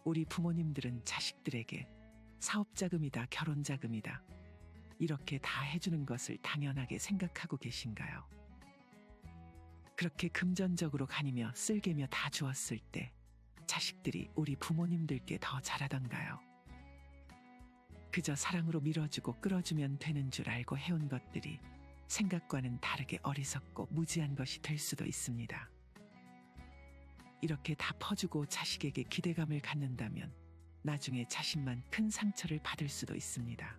우리 부모님들은 자식들에게 사업자금이다, 결혼자금이다, 이렇게 다 해주는 것을 당연하게 생각하고 계신가요? 그렇게 금전적으로 가니며 쓸개며 다 주었을 때 자식들이 우리 부모님들께 더 잘하던가요? 그저 사랑으로 밀어주고 끌어주면 되는 줄 알고 해온 것들이 생각과는 다르게 어리석고 무지한 것이 될 수도 있습니다. 이렇게 다 퍼주고 자식에게 기대감을 갖는다면 나중에 자신만 큰 상처를 받을 수도 있습니다.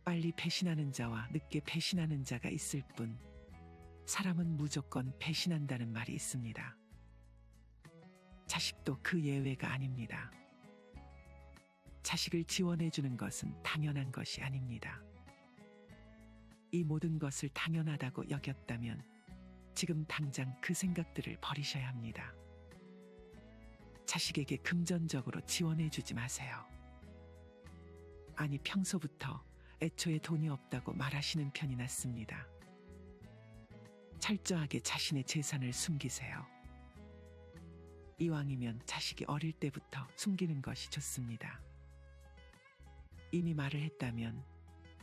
빨리 배신하는 자와 늦게 배신하는 자가 있을 뿐 사람은 무조건 배신한다는 말이 있습니다. 자식도 그 예외가 아닙니다. 자식을 지원해 주는 것은 당연한 것이 아닙니다. 이 모든 것을 당연하다고 여겼다면 지금 당장 그 생각들을 버리셔야 합니다. 자식에게 금전적으로 지원해 주지 마세요. 아니, 평소부터 애초에 돈이 없다고 말하시는 편이 낫습니다. 철저하게 자신의 재산을 숨기세요. 이왕이면 자식이 어릴 때부터 숨기는 것이 좋습니다. 이미 말을 했다면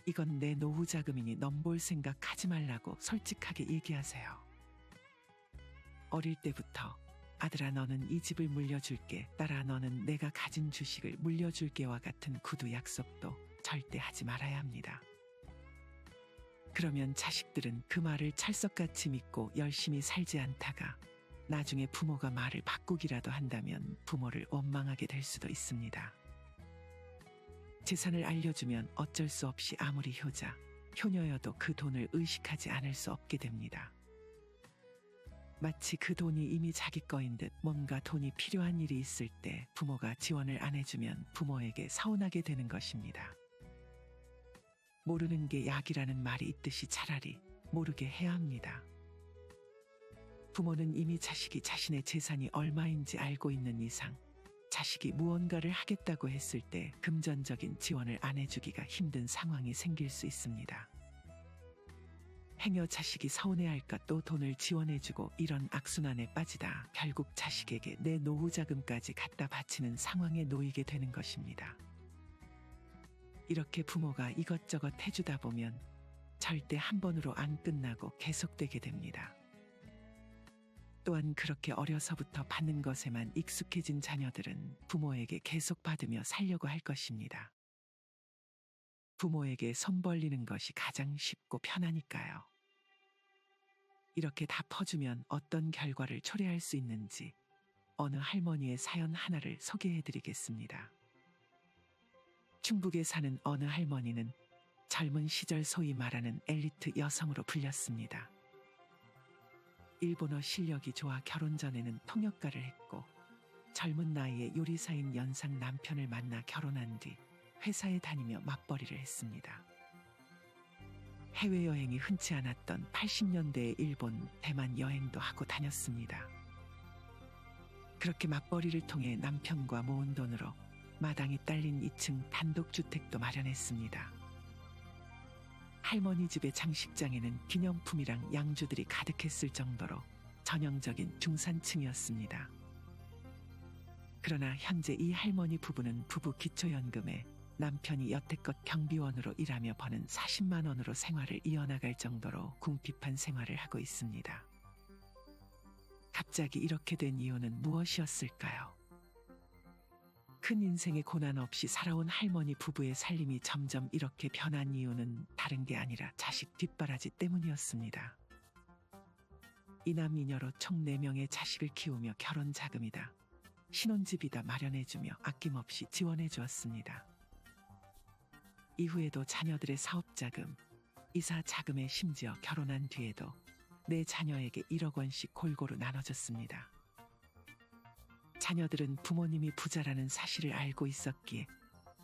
이건 내 노후 자금이니 넘볼 생각 하지 말라고 솔직하게 얘기하세요. 어릴 때부터 아들아, 너는 이 집을 물려줄게, 딸아, 너는 내가 가진 주식을 물려줄게와 같은 구두 약속도 절대 하지 말아야 합니다. 그러면 자식들은 그 말을 찰석같이 믿고 열심히 살지 않다가 나중에 부모가 말을 바꾸기라도 한다면 부모를 원망하게 될 수도 있습니다. 재산을 알려주면 어쩔 수 없이 아무리 효자, 효녀여도 그 돈을 의식하지 않을 수 없게 됩니다. 마치 그 돈이 이미 자기 거인 듯 뭔가 돈이 필요한 일이 있을 때 부모가 지원을 안 해주면 부모에게 서운하게 되는 것입니다. 모르는 게 약이라는 말이 있듯이 차라리 모르게 해야 합니다. 부모는 이미 자식이 자신의 재산이 얼마인지 알고 있는 이상 자식이 무언가를 하겠다고 했을 때 금전적인 지원을 안 해주기가 힘든 상황이 생길 수 있습니다. 행여 자식이 서운해할까 또 돈을 지원해주고 이런 악순환에 빠지다 결국 자식에게 내 노후 자금까지 갖다 바치는 상황에 놓이게 되는 것입니다. 이렇게 부모가 이것저것 해주다 보면 절대 한 번으로 안 끝나고 계속되게 됩니다. 또한 그렇게 어려서부터 받는 것에만 익숙해진 자녀들은 부모에게 계속 받으며 살려고 할 것입니다. 부모에게 손 벌리는 것이 가장 쉽고 편하니까요. 이렇게 다 퍼주면 어떤 결과를 초래할 수 있는지 어느 할머니의 사연 하나를 소개해드리겠습니다. 충북에 사는 어느 할머니는 젊은 시절 소위 말하는 엘리트 여성으로 불렸습니다. 일본어 실력이 좋아 결혼 전에는 통역가를 했고 젊은 나이에 요리사인 연상 남편을 만나 결혼한 뒤 회사에 다니며 맞벌이를 했습니다. 해외여행이 흔치 않았던 80년대에 일본, 대만 여행도 하고 다녔습니다. 그렇게 맞벌이를 통해 남편과 모은 돈으로 마당이 딸린 2층 단독주택도 마련했습니다. 할머니 집의 장식장에는 기념품이랑 양주들이 가득했을 정도로 전형적인 중산층이었습니다. 그러나 현재 이 할머니 부부는 부부 기초연금에 남편이 여태껏 경비원으로 일하며 버는 40만 원으로 생활을 이어나갈 정도로 궁핍한 생활을 하고 있습니다. 갑자기 이렇게 된 이유는 무엇이었을까요? 큰 인생의 고난 없이 살아온 할머니 부부의 살림이 점점 이렇게 변한 이유는 다른 게 아니라 자식 뒷바라지 때문이었습니다. 이남이녀로 총 4명의 자식을 키우며 결혼 자금이다, 신혼집이다 마련해주며 아낌없이 지원해 주었습니다. 이후에도 자녀들의 사업자금, 이사 자금에 심지어 결혼한 뒤에도 내 자녀에게 1억 원씩 골고루 나눠줬습니다. 자녀들은 부모님이 부자라는 사실을 알고 있었기에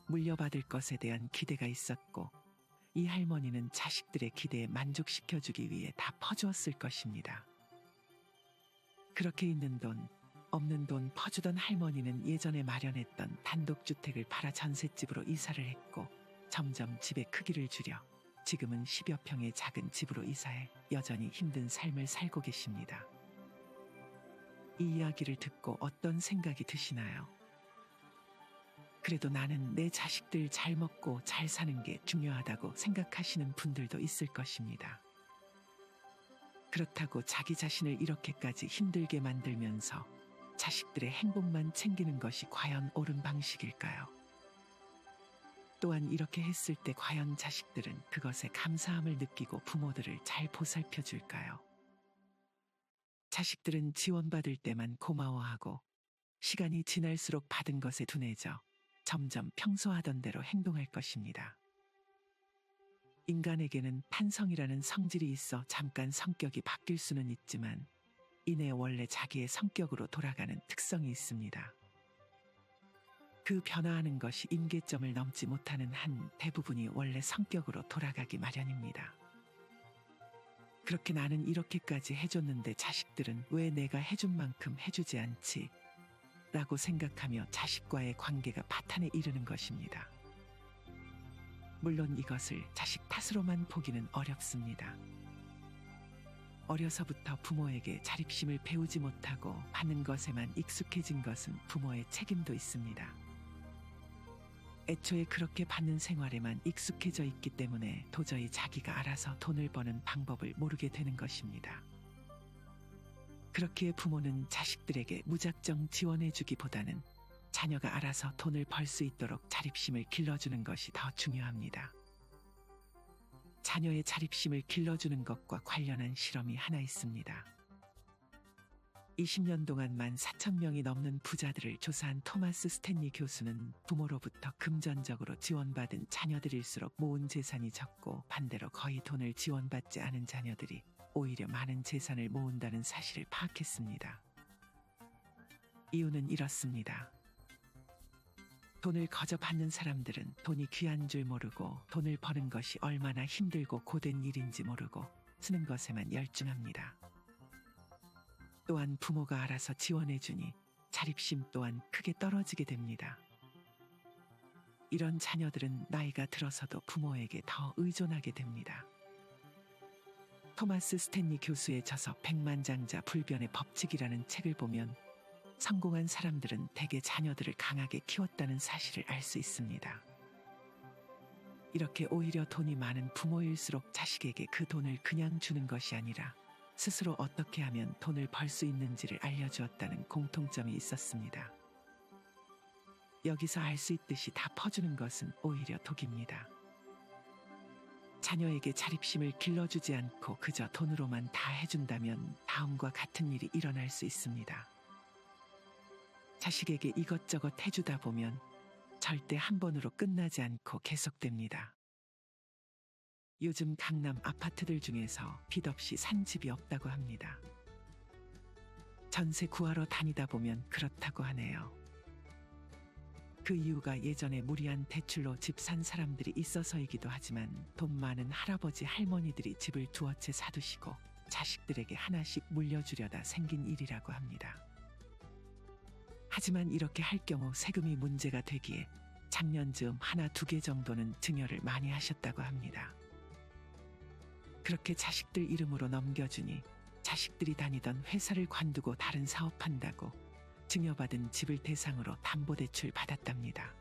물려받을 것에 대한 기대가 있었고 이 할머니는 자식들의 기대에 만족시켜주기 위해 다 퍼주었을 것입니다. 그렇게 있는 돈, 없는 돈 퍼주던 할머니는 예전에 마련했던 단독주택을 팔아 전셋집으로 이사를 했고 점점 집의 크기를 줄여 지금은 10여 평의 작은 집으로 이사해 여전히 힘든 삶을 살고 계십니다. 이 이야기를 듣고 어떤 생각이 드시나요? 그래도 나는 내 자식들 잘 먹고 잘 사는 게 중요하다고 생각하시는 분들도 있을 것입니다. 그렇다고 자기 자신을 이렇게까지 힘들게 만들면서 자식들의 행복만 챙기는 것이 과연 옳은 방식일까요? 또한 이렇게 했을 때 과연 자식들은 그것에 감사함을 느끼고 부모들을 잘 보살펴 줄까요? 자식들은 지원받을 때만 고마워하고 시간이 지날수록 받은 것에 둔해져 점점 평소 하던 대로 행동할 것입니다. 인간에게는 탄성이라는 성질이 있어 잠깐 성격이 바뀔 수는 있지만 이내 원래 자기의 성격으로 돌아가는 특성이 있습니다. 그 변화하는 것이 임계점을 넘지 못하는 한 대부분이 원래 성격으로 돌아가기 마련입니다. 그렇게 나는 이렇게까지 해줬는데 자식들은 왜 내가 해준 만큼 해주지 않지? 라고 생각하며 자식과의 관계가 파탄에 이르는 것입니다. 물론 이것을 자식 탓으로만 보기는 어렵습니다. 어려서부터 부모에게 자립심을 배우지 못하고 받는 것에만 익숙해진 것은 부모의 책임도 있습니다. 애초에 그렇게 받는 생활에만 익숙해져 있기 때문에 도저히 자기가 알아서 돈을 버는 방법을 모르게 되는 것입니다. 그렇기에 부모는 자식들에게 무작정 지원해주기보다는 자녀가 알아서 돈을 벌 수 있도록 자립심을 길러주는 것이 더 중요합니다. 자녀의 자립심을 길러주는 것과 관련한 실험이 하나 있습니다. 20년 동안 14,000명이 넘는 부자들을 조사한 토마스 스탠리 교수는 부모로부터 금전적으로 지원받은 자녀들일수록 모은 재산이 적고 반대로 거의 돈을 지원받지 않은 자녀들이 오히려 많은 재산을 모은다는 사실을 파악했습니다. 이유는 이렇습니다. 돈을 거저 받는 사람들은 돈이 귀한 줄 모르고 돈을 버는 것이 얼마나 힘들고 고된 일인지 모르고 쓰는 것에만 열중합니다. 또한 부모가 알아서 지원해주니 자립심 또한 크게 떨어지게 됩니다. 이런 자녀들은 나이가 들어서도 부모에게 더 의존하게 됩니다. 토마스 스탠리 교수의 저서 백만장자 불변의 법칙이라는 책을 보면 성공한 사람들은 대개 자녀들을 강하게 키웠다는 사실을 알 수 있습니다. 이렇게 오히려 돈이 많은 부모일수록 자식에게 그 돈을 그냥 주는 것이 아니라 스스로 어떻게 하면 돈을 벌 수 있는지를 알려주었다는 공통점이 있었습니다. 여기서 알 수 있듯이 다 퍼주는 것은 오히려 독입니다. 자녀에게 자립심을 길러주지 않고 그저 돈으로만 다 해준다면 다음과 같은 일이 일어날 수 있습니다. 자식에게 이것저것 해주다 보면 절대 한 번으로 끝나지 않고 계속됩니다. 요즘 강남 아파트들 중에서 빚 없이 산 집이 없다고 합니다. 전세 구하러 다니다 보면 그렇다고 하네요. 그 이유가 예전에 무리한 대출로 집 산 사람들이 있어서이기도 하지만 돈 많은 할아버지 할머니들이 집을 두어 채 사두시고 자식들에게 하나씩 물려주려다 생긴 일이라고 합니다. 하지만 이렇게 할 경우 세금이 문제가 되기에 작년 즈음 하나 두 개 정도는 증여를 많이 하셨다고 합니다. 그렇게 자식들 이름으로 넘겨주니 자식들이 다니던 회사를 관두고 다른 사업한다고 증여받은 집을 대상으로 담보대출 받았답니다.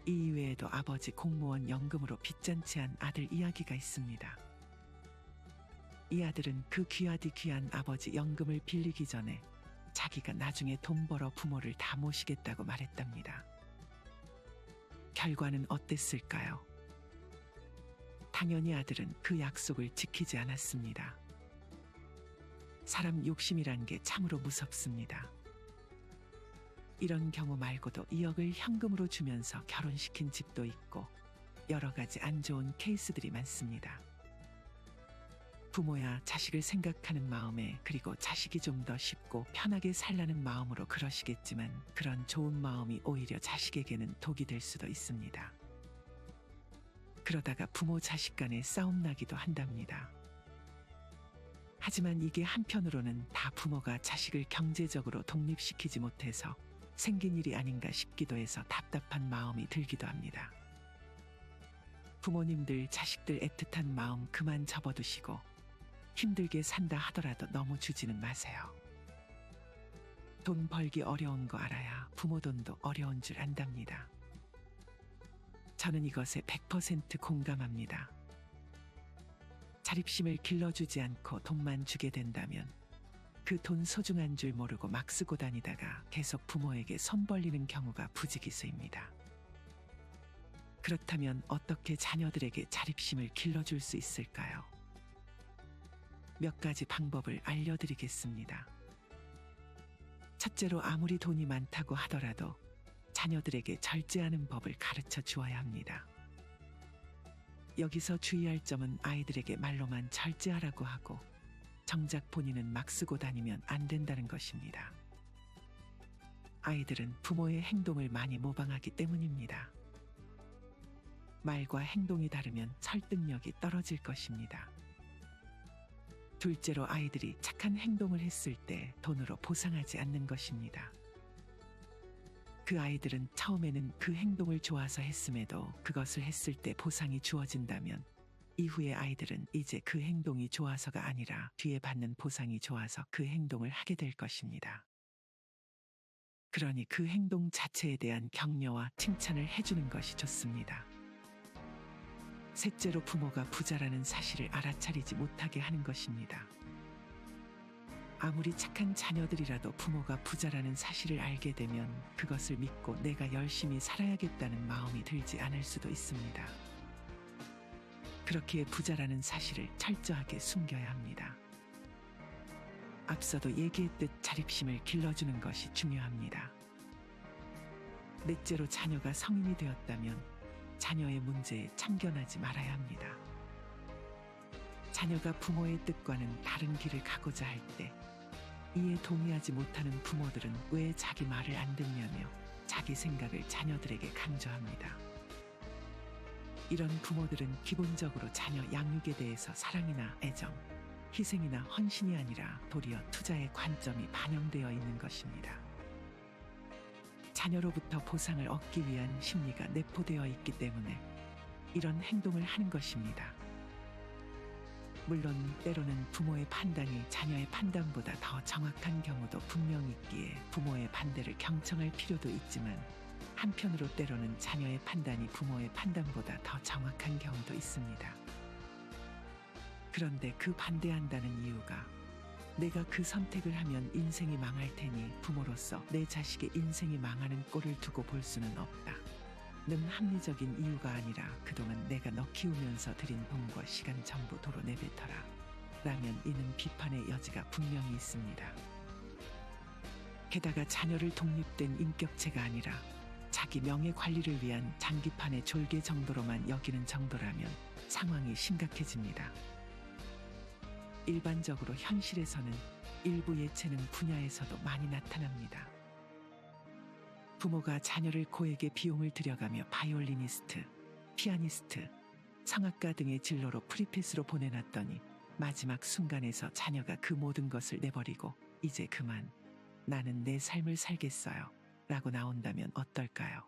이 이외에도 아버지 공무원 연금으로 빚잔치한 아들 이야기가 있습니다. 이 아들은 그 귀하디 귀한 아버지 연금을 빌리기 전에 자기가 나중에 돈 벌어 부모를 다 모시겠다고 말했답니다. 결과는 어땠을까요? 당연히 아들은 그 약속을 지키지 않았습니다. 사람 욕심이란 게 참으로 무섭습니다. 이런 경우 말고도 2억을 현금으로 주면서 결혼시킨 집도 있고 여러 가지 안 좋은 케이스들이 많습니다. 부모야 자식을 생각하는 마음에 그리고 자식이 좀 더 쉽고 편하게 살라는 마음으로 그러시겠지만 그런 좋은 마음이 오히려 자식에게는 독이 될 수도 있습니다. 그러다가 부모 자식 간에 싸움 나기도 한답니다. 하지만 이게 한편으로는 다 부모가 자식을 경제적으로 독립시키지 못해서 생긴 일이 아닌가 싶기도 해서 답답한 마음이 들기도 합니다. 부모님들 자식들 애틋한 마음 그만 접어두시고 힘들게 산다 하더라도 너무 주지는 마세요. 돈 벌기 어려운 거 알아야 부모 돈도 어려운 줄 안답니다. 저는 이것에 100% 공감합니다. 자립심을 길러주지 않고 돈만 주게 된다면 그 돈 소중한 줄 모르고 막 쓰고 다니다가 계속 부모에게 손 벌리는 경우가 부지기수입니다. 그렇다면 어떻게 자녀들에게 자립심을 길러줄 수 있을까요? 몇 가지 방법을 알려드리겠습니다. 첫째로 아무리 돈이 많다고 하더라도 자녀들에게 절제하는 법을 가르쳐 주어야 합니다. 여기서 주의할 점은 아이들에게 말로만 절제하라고 하고 정작 본인은 막 쓰고 다니면 안 된다는 것입니다. 아이들은 부모의 행동을 많이 모방하기 때문입니다. 말과 행동이 다르면 설득력이 떨어질 것입니다. 둘째로 아이들이 착한 행동을 했을 때 돈으로 보상하지 않는 것입니다. 그 아이들은 처음에는 그 행동을 좋아서 했음에도 그것을 했을 때 보상이 주어진다면 이후에 아이들은 이제 그 행동이 좋아서가 아니라 뒤에 받는 보상이 좋아서 그 행동을 하게 될 것입니다. 그러니 그 행동 자체에 대한 격려와 칭찬을 해주는 것이 좋습니다. 셋째로 부모가 부자라는 사실을 알아차리지 못하게 하는 것입니다. 아무리 착한 자녀들이라도 부모가 부자라는 사실을 알게 되면 그것을 믿고 내가 열심히 살아야겠다는 마음이 들지 않을 수도 있습니다. 그렇기에 부자라는 사실을 철저하게 숨겨야 합니다. 앞서도 얘기했듯 자립심을 길러주는 것이 중요합니다. 넷째로 자녀가 성인이 되었다면 자녀의 문제에 참견하지 말아야 합니다. 자녀가 부모의 뜻과는 다른 길을 가고자 할 때 이에 동의하지 못하는 부모들은 왜 자기 말을 안 듣냐며 자기 생각을 자녀들에게 강조합니다. 이런 부모들은 기본적으로 자녀 양육에 대해서 사랑이나 애정, 희생이나 헌신이 아니라 도리어 투자의 관점이 반영되어 있는 것입니다. 자녀로부터 보상을 얻기 위한 심리가 내포되어 있기 때문에 이런 행동을 하는 것입니다. 물론 때로는 부모의 판단이 자녀의 판단보다 더 정확한 경우도 분명히 있기에 부모의 반대를 경청할 필요도 있지만 한편으로 때로는 자녀의 판단이 부모의 판단보다 더 정확한 경우도 있습니다. 그런데 그 반대한다는 이유가 내가 그 선택을 하면 인생이 망할 테니 부모로서 내 자식의 인생이 망하는 꼴을 두고 볼 수는 없다 는 합리적인 이유가 아니라 그동안 내가 너 키우면서 들인 돈과 시간 전부 도로 내뱉어라 라면 이는 비판의 여지가 분명히 있습니다. 게다가 자녀를 독립된 인격체가 아니라 자기 명예 관리를 위한 장기판의 졸개 정도로만 여기는 정도라면 상황이 심각해집니다. 일반적으로 현실에서는 일부 예체능 분야에서도 많이 나타납니다. 부모가 자녀를 고액의 비용을 들여가며 바이올리니스트, 피아니스트, 성악가 등의 진로로 프리패스로 보내놨더니 마지막 순간에서 자녀가 그 모든 것을 내버리고 이제 그만 나는 내 삶을 살겠어요 라고 나온다면 어떨까요?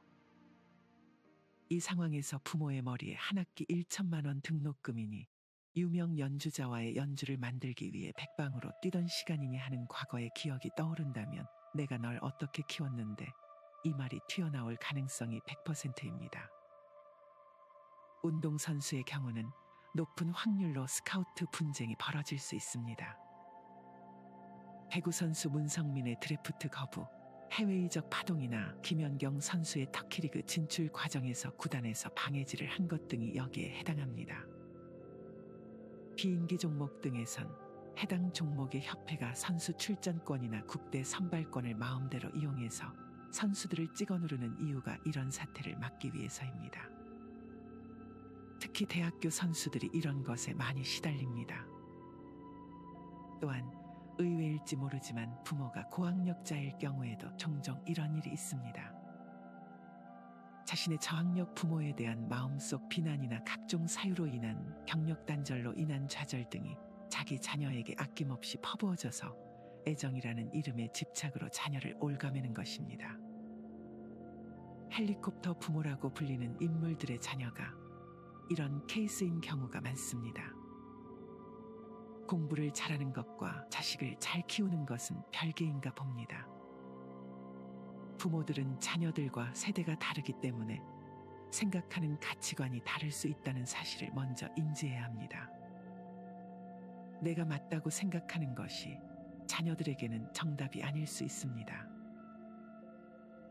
이 상황에서 부모의 머리에 한 학기 1천만 원 등록금이니 유명 연주자와의 연주를 만들기 위해 백방으로 뛰던 시간이니 하는 과거의 기억이 떠오른다면 내가 널 어떻게 키웠는데 이 말이 튀어나올 가능성이 100%입니다. 운동선수의 경우는 높은 확률로 스카우트 분쟁이 벌어질 수 있습니다. 배구선수 문성민의 드래프트 거부, 해외 이적 파동이나 김연경 선수의 터키리그 진출 과정에서 구단에서 방해질을 한 것 등이 여기에 해당합니다. 비인기 종목 등에선 해당 종목의 협회가 선수 출전권이나 국대 선발권을 마음대로 이용해서 선수들을 찍어 누르는 이유가 이런 사태를 막기 위해서입니다. 특히 대학교 선수들이 이런 것에 많이 시달립니다. 또한 의외일지 모르지만 부모가 고학력자일 경우에도 종종 이런 일이 있습니다. 자신의 저학력 부모에 대한 마음속 비난이나 각종 사유로 인한 경력 단절로 인한 좌절 등이 자기 자녀에게 아낌없이 퍼부어져서 애정이라는 이름의 집착으로 자녀를 올가매는 것입니다. 헬리콥터 부모라고 불리는 인물들의 자녀가 이런 케이스인 경우가 많습니다. 공부를 잘하는 것과 자식을 잘 키우는 것은 별개인가 봅니다. 부모들은 자녀들과 세대가 다르기 때문에 생각하는 가치관이 다를 수 있다는 사실을 먼저 인지해야 합니다. 내가 맞다고 생각하는 것이 자녀들에게는 정답이 아닐 수 있습니다.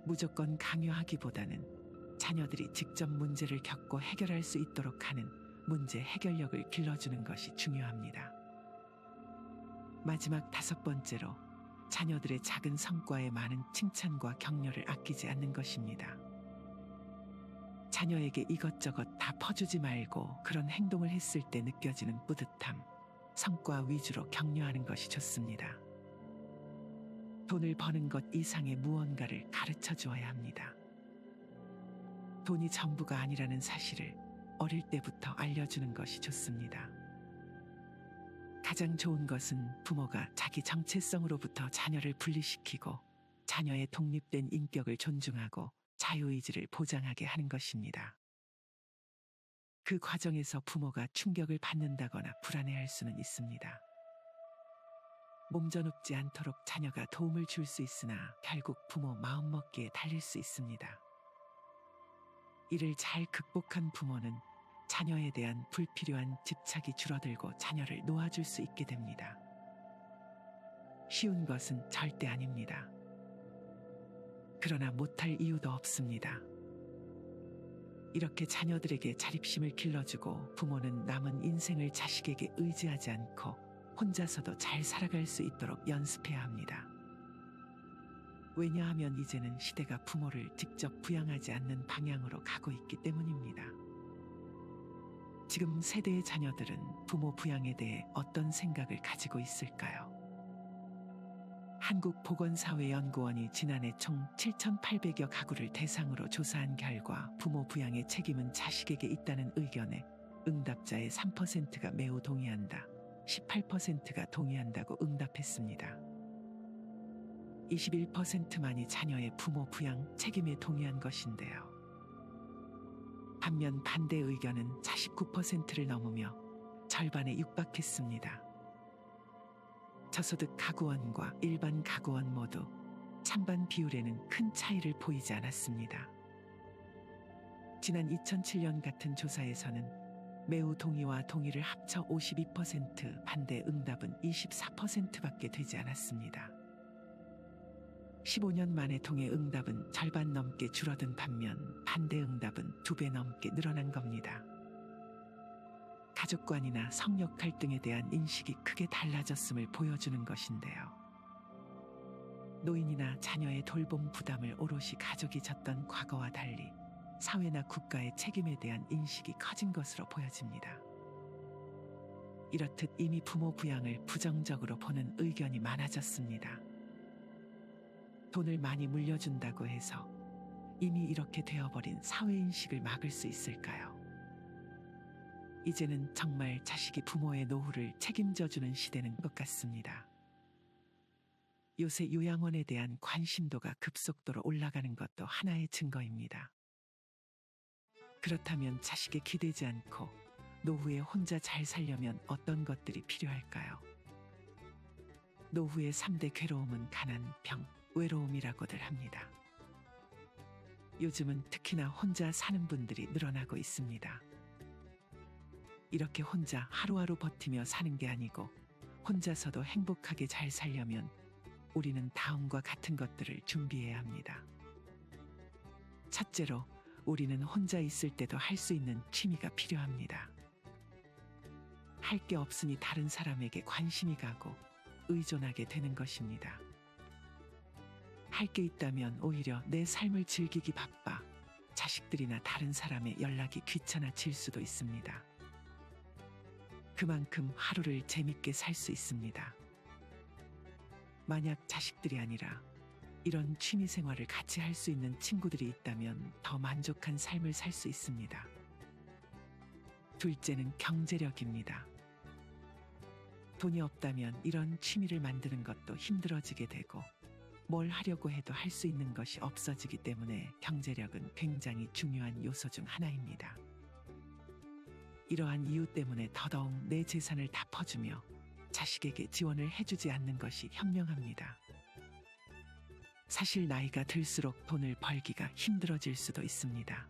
무조건 강요하기보다는 자녀들이 직접 문제를 겪고 해결할 수 있도록 하는 문제 해결력을 길러주는 것이 중요합니다. 마지막 5번째로 자녀들의 작은 성과에 많은 칭찬과 격려를 아끼지 않는 것입니다. 자녀에게 이것저것 다 퍼주지 말고 그런 행동을 했을 때 느껴지는 뿌듯함, 성과 위주로 격려하는 것이 좋습니다. 돈을 버는 것 이상의 무언가를 가르쳐 주어야 합니다. 돈이 전부가 아니라는 사실을 어릴 때부터 알려주는 것이 좋습니다. 가장 좋은 것은 부모가 자기 정체성으로부터 자녀를 분리시키고 자녀의 독립된 인격을 존중하고 자유의지를 보장하게 하는 것입니다. 그 과정에서 부모가 충격을 받는다거나 불안해할 수는 있습니다. 몸져눕지 않도록 자녀가 도움을 줄 수 있으나 결국 부모 마음먹기에 달릴 수 있습니다. 이를 잘 극복한 부모는 자녀에 대한 불필요한 집착이 줄어들고 자녀를 놓아줄 수 있게 됩니다. 쉬운 것은 절대 아닙니다. 그러나 못할 이유도 없습니다. 이렇게 자녀들에게 자립심을 길러주고 부모는 남은 인생을 자식에게 의지하지 않고 혼자서도 잘 살아갈 수 있도록 연습해야 합니다. 왜냐하면 이제는 시대가 부모를 직접 부양하지 않는 방향으로 가고 있기 때문입니다. 지금 세대의 자녀들은 부모 부양에 대해 어떤 생각을 가지고 있을까요? 한국보건사회연구원이 지난해 총 7,800여 가구를 대상으로 조사한 결과 부모 부양의 책임은 자식에게 있다는 의견에 응답자의 3%가 매우 동의한다, 18%가 동의한다고 응답했습니다. 21%만이 자녀의 부모 부양 책임에 동의한 것인데요. 반면 반대 의견은 49%를 넘으며 절반에 육박했습니다. 저소득 가구원과 일반 가구원 모두 찬반 비율에는 큰 차이를 보이지 않았습니다. 지난 2007년 같은 조사에서는 매우 동의와 동의를 합쳐 52%, 반대 응답은 24%밖에 되지 않았습니다. 15년 만에 동의 응답은 절반 넘게 줄어든 반면 반대 응답은 2배 넘게 늘어난 겁니다. 가족관이나 성역 갈등에 대한 인식이 크게 달라졌음을 보여주는 것인데요. 노인이나 자녀의 돌봄 부담을 오롯이 가족이 졌던 과거와 달리 사회나 국가의 책임에 대한 인식이 커진 것으로 보여집니다. 이렇듯 이미 부모 부양을 부정적으로 보는 의견이 많아졌습니다. 돈을 많이 물려준다고 해서 이미 이렇게 되어버린 사회인식을 막을 수 있을까요? 이제는 정말 자식이 부모의 노후를 책임져주는 시대는 것 같습니다. 요새 요양원에 대한 관심도가 급속도로 올라가는 것도 하나의 증거입니다. 그렇다면 자식에 기대지 않고 노후에 혼자 잘 살려면 어떤 것들이 필요할까요? 노후의 3대 괴로움은 가난, 병, 외로움이라고들 합니다. 요즘은 특히나 혼자 사는 분들이 늘어나고 있습니다. 이렇게 혼자 하루하루 버티며 사는 게 아니고 혼자서도 행복하게 잘 살려면 우리는 다음과 같은 것들을 준비해야 합니다. 첫째로, 우리는 혼자 있을 때도 할 수 있는 취미가 필요합니다. 할 게 없으니 다른 사람에게 관심이 가고 의존하게 되는 것입니다. 할 게 있다면 오히려 내 삶을 즐기기 바빠 자식들이나 다른 사람의 연락이 귀찮아질 수도 있습니다. 그만큼 하루를 재밌게 살 수 있습니다. 만약 자식들이 아니라 이런 취미 생활을 같이 할 수 있는 친구들이 있다면 더 만족한 삶을 살 수 있습니다. 둘째는 경제력입니다. 돈이 없다면 이런 취미를 만드는 것도 힘들어지게 되고 뭘 하려고 해도 할 수 있는 것이 없어지기 때문에 경제력은 굉장히 중요한 요소 중 하나입니다. 이러한 이유 때문에 더더욱 내 재산을 다 퍼주며 자식에게 지원을 해주지 않는 것이 현명합니다. 사실 나이가 들수록 돈을 벌기가 힘들어질 수도 있습니다.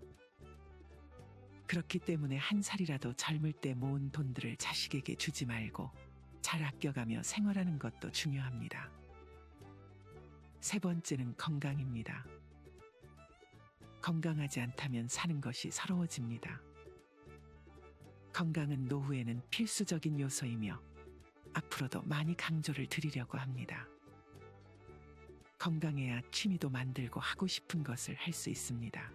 그렇기 때문에 한 살이라도 젊을 때 모은 돈들을 자식에게 주지 말고 잘 아껴가며 생활하는 것도 중요합니다. 세 번째는 건강입니다. 건강하지 않다면 사는 것이 서러워집니다. 건강은 노후에는 필수적인 요소이며 앞으로도 많이 강조를 드리려고 합니다. 건강해야 취미도 만들고 하고 싶은 것을 할 수 있습니다.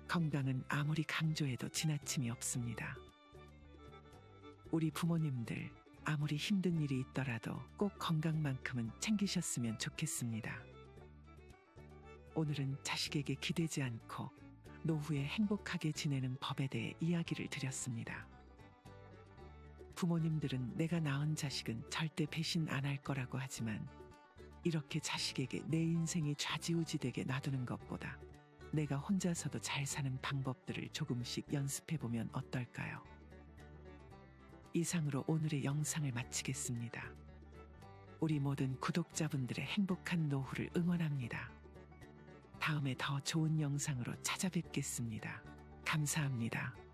건강은 아무리 강조해도 지나침이 없습니다. 우리 부모님들 아무리 힘든 일이 있더라도 꼭 건강만큼은 챙기셨으면 좋겠습니다. 오늘은 자식에게 기대지 않고 노후에 행복하게 지내는 법에 대해 이야기를 드렸습니다. 부모님들은 내가 낳은 자식은 절대 배신 안 할 거라고 하지만 이렇게 자식에게 내 인생이 좌지우지되게 놔두는 것보다 내가 혼자서도 잘 사는 방법들을 조금씩 연습해보면 어떨까요? 이상으로 오늘의 영상을 마치겠습니다. 우리 모든 구독자분들의 행복한 노후를 응원합니다. 다음에 더 좋은 영상으로 찾아뵙겠습니다. 감사합니다.